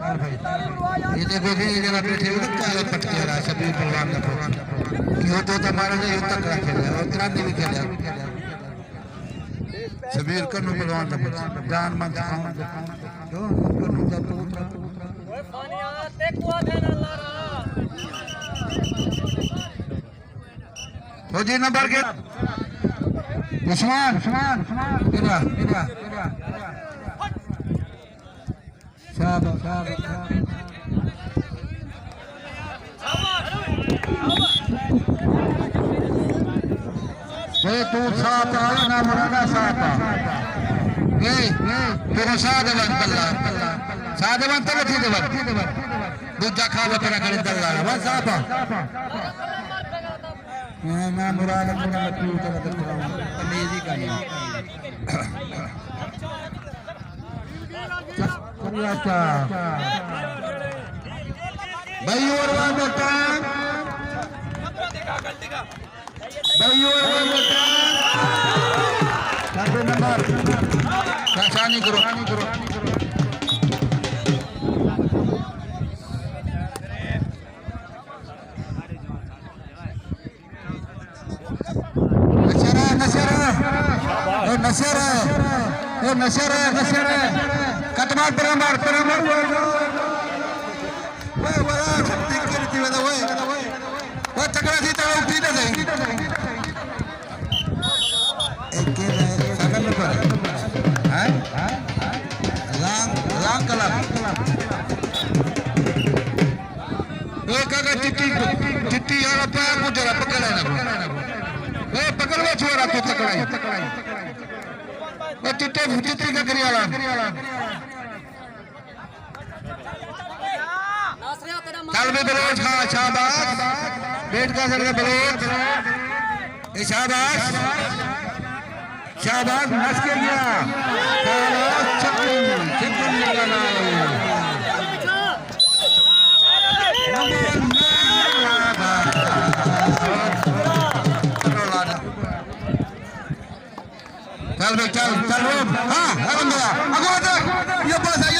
ये देखो कि ये जरा बैठे हुए क्या पटके रहा शबीर पहलवान का कि हो तो हमारे लिए युद्ध तक खेला और क्रांति भी खेला शबीर कन्नू पहलवान का जान मन जो कन्नू का पुत्र ओए फानिया ते कुआ देना लारा फौजी नंबर के उस्मान इधर शाबाश ये तू साथ आया ना मुरादा साथ ये तेरे साधवन बल्ला साधवन तक थी देवर दूजा खावा पर करे दल्ला बस साथ मैं मुरादा तू तक तमीजी का नहीं अच्छा भाई और बात बेटा भाई और बात बेटा कैसे नंबर पहचानी करो नशर कटमार परमार वो छत्ती करती वाला वो तकड़ा थी तो उठी ना जाएगी एक के सकल पर हैं लांग कलम एक अगर चिट्टी वाला पैर को जरा पकड़ा ना वो पकड़ वो छोरा तो तकड़ा वो चिट्टी का करियाला चल भी बलोच हाँ शाबाश बेट का सर बलोच शाबाश शाबाश नस के गया छप्पन लगाना चल भाई चल हाँ अगो ये बस है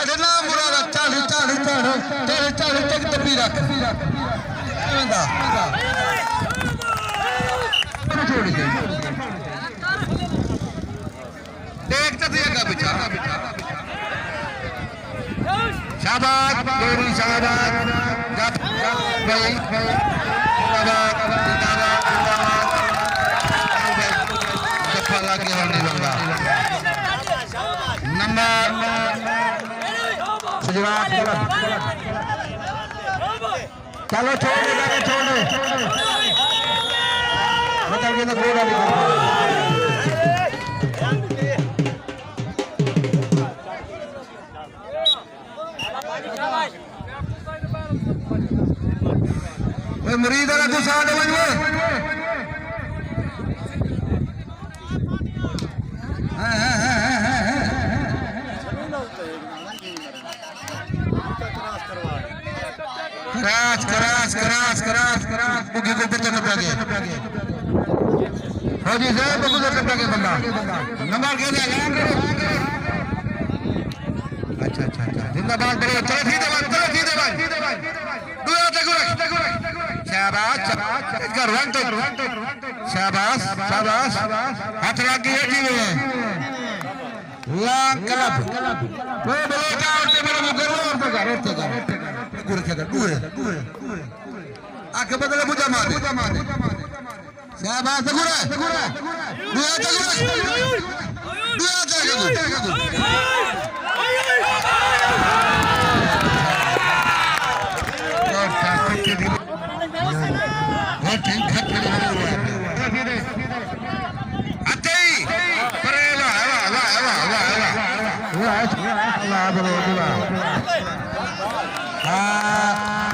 काढ़ना मुरादा चल तक तपी रख छोड़ दे देख तो दिया बिछा शाबाश गोरी शाबाश भाई चलो छोड़ बदल के तो गोला मुरीद वाला कुछ आने बन करास बुगी को पता न गया फौजी साहब बुगी को पता के बंदा नंबर के दिया अच्छा जिंदाबाद बड़े चलो ठीक है भाई दूर तक शाबाश इसका रंग तो शाबाश हाथ लग गई जी में लांग क्लब वो बोले क्या उठे मेरे मुकरो और तो गुरे आके बदले बुझा मारे शाबाश गुरे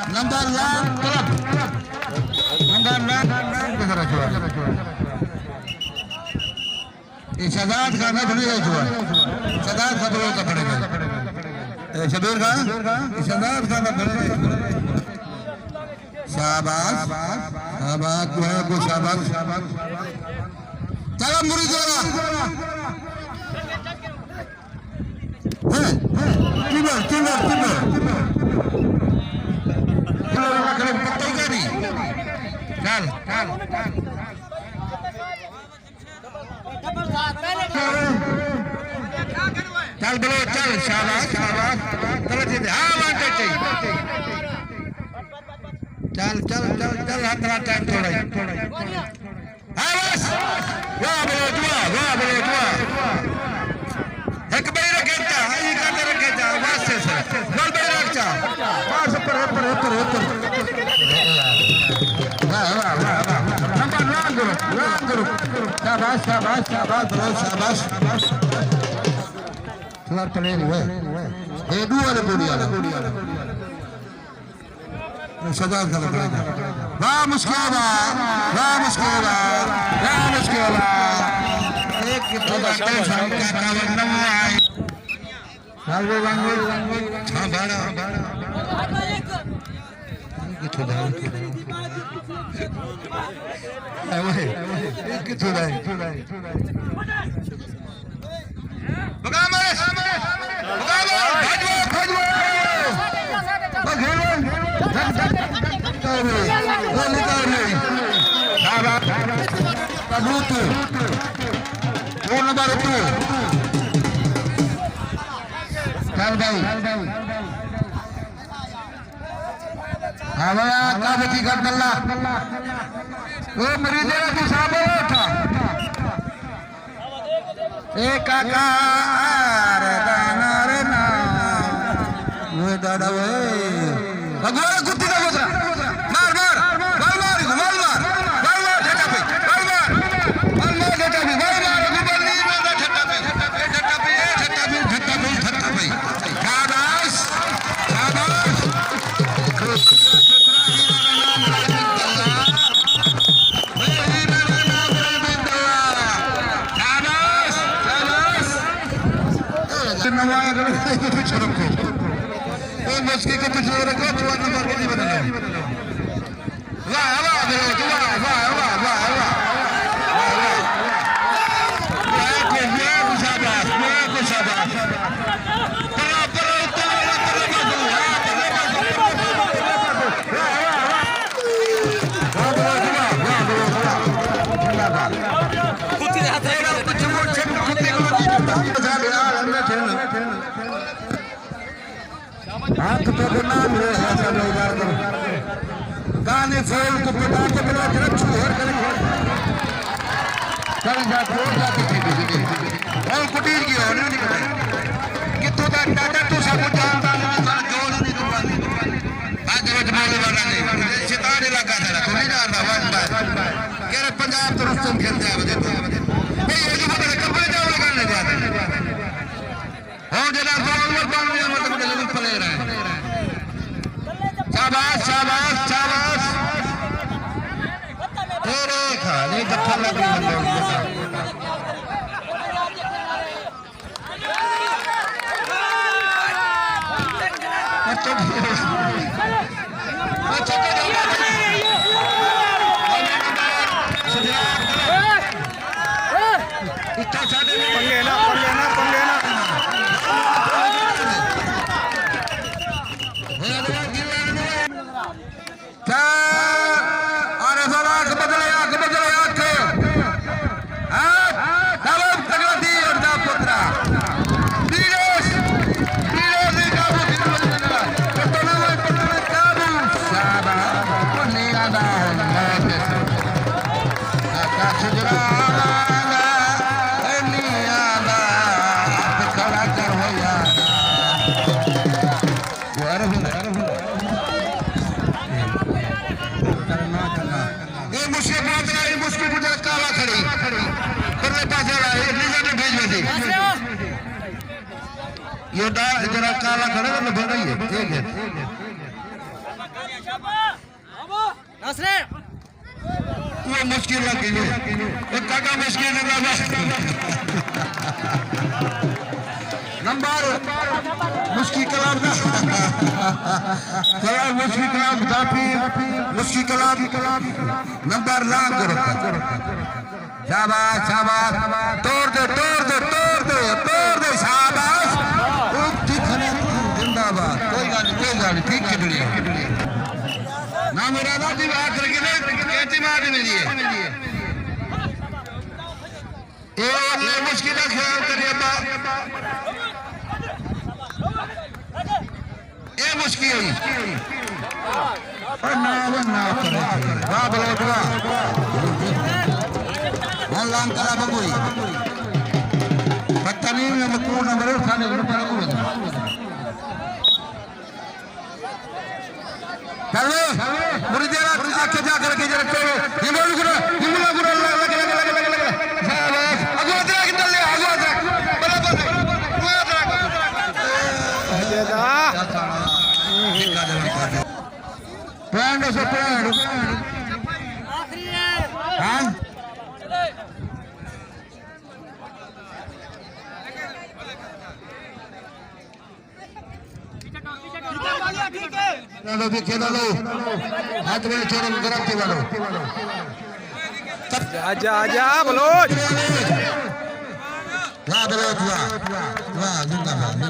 नंबर क्लब शहजाद खान धुनी शहजाद खान तो पड़ेगा शबीर खान शहजाद खान शाबाश चलो मुरी जोड़ा चल बोलो चल शाबाश शाबाश चल हाँ वांटे चाहिए चल चल चल चल हाथ टाइम थोड़ा हाँ बस वाह बोलो दुआ एक बार रखेगा ये काटे रखेगा बस से सर बोल बार रखचा बस ऊपर वाह नंबर लांग करो शाबाश शाबाश शाबाश बोलो शाबाश Keluar pelin, dua ada bodi ada. Sadar kalau pelin. Vamos kela. Ek kita baca sampai kawan nama. Salve bangun. Bada. Kita dah. Kita dah. Bagaimana? Kakak Dada Lagu aku tidak putra. Mar. Meski keputusan rekod tuan nomor ini benar. Wah. Aku sabar. हाथ पे नाम है ऐसा लोग गाने फूल को पता के बिना रख छोड़ कर चल जा छोड़ जाती थी और कुटीर की होने नहीं पता कितो दा टाटा तू सब जानता नहीं कर जोड़ नहीं दूंगा आज रोज बोले वाला नहीं शैतान इलाका था तू नहीं जानता वन बाय कह रहे पंजाब तो रुस्तम खेल जाए बजे तो ये जो बता कपड़े जाओ लगाने जाते हो जनाब फॉर्मर पानी मतलब जल्दी पले रहा है शाबाश तेरे खाने गप्पा लग रही ये जरा काला खड़ा है लगा ही है ठीक है वो मुश्किल लगी है एक काका मुश्किल लगा नंबर मुश्किल कलाम काफी मुश्किल कलाम नंबर लांग करो शाबाश तोड़ दे शाबाश कोई गल ठीक है दुनिया ना मेरा ना दी बात करके ने कहती मार दे मेरी ये मुश्किल का ख्याल करिए अब्बा ये मुश्किल और ना करे वाह बोलो वाह लांग करा बगोई पता नहीं मैं कौन नंबर उठाने को पर को चलो मुरी जरा आके जा करके जरा करो हिमोल गुरु लग शाबाश आगो देख चले आगो देख बराबर अजदा पॉइंट से पॉइंट आखिरी है हां चलो भी खेल लो हाथ में छोड़ो गरम के वालो आजा आजा बोलो वाह बोलो वाह जिंदाबाद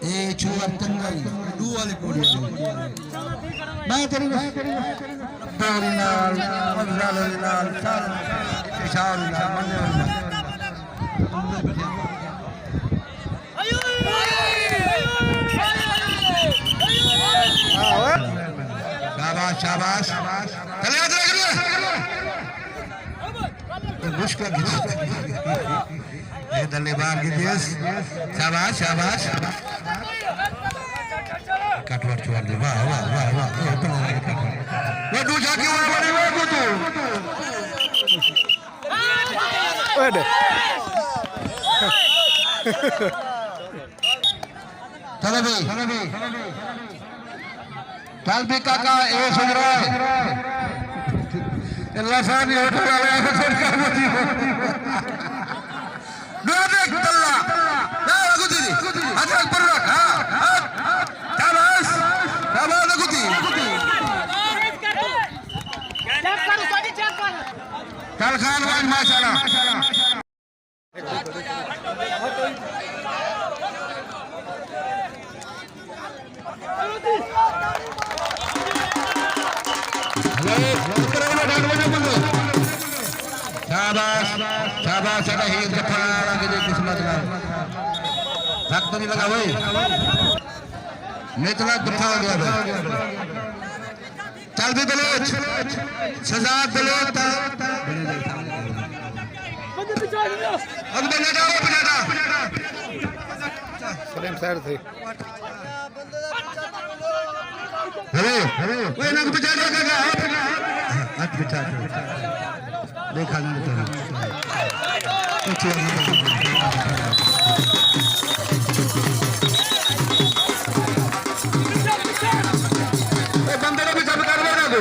ए छुआ तंगई दू वाली कोड़ी मैं तेरी दौरी नाल मजल नाल साल इशार नाल मने शाबाश चले मुश्किल ये दलेबाग की देश शाबाश कटवर छोड़ दे वाह वो दूसरा की ओर बढ़ी वो तू ओए चलो भी चल भी काका ये सुन रहा है लसानी उठ रहा है सरकार मोदी देख तल्ला ना गुदी अच्छा पर रख हां शाबाश गुदी चेक कर चल खान भाई माशाल्लाह शाबाश ही जफर के किस्मत ना धक तो नहीं लगा भाई निचला दुखा हो गया भाई चल भी बलोच सजा बलोच अब बना जाओ सलेम साइड थे हेलो कोई ना बचा देगा हाथ बिछा देखा नहीं तो बंदे को भी सब कर दो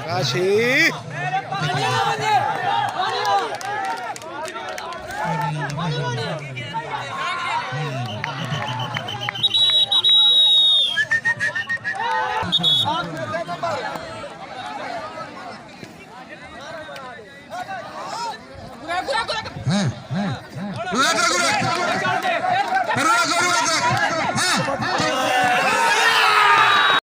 काशी हाँ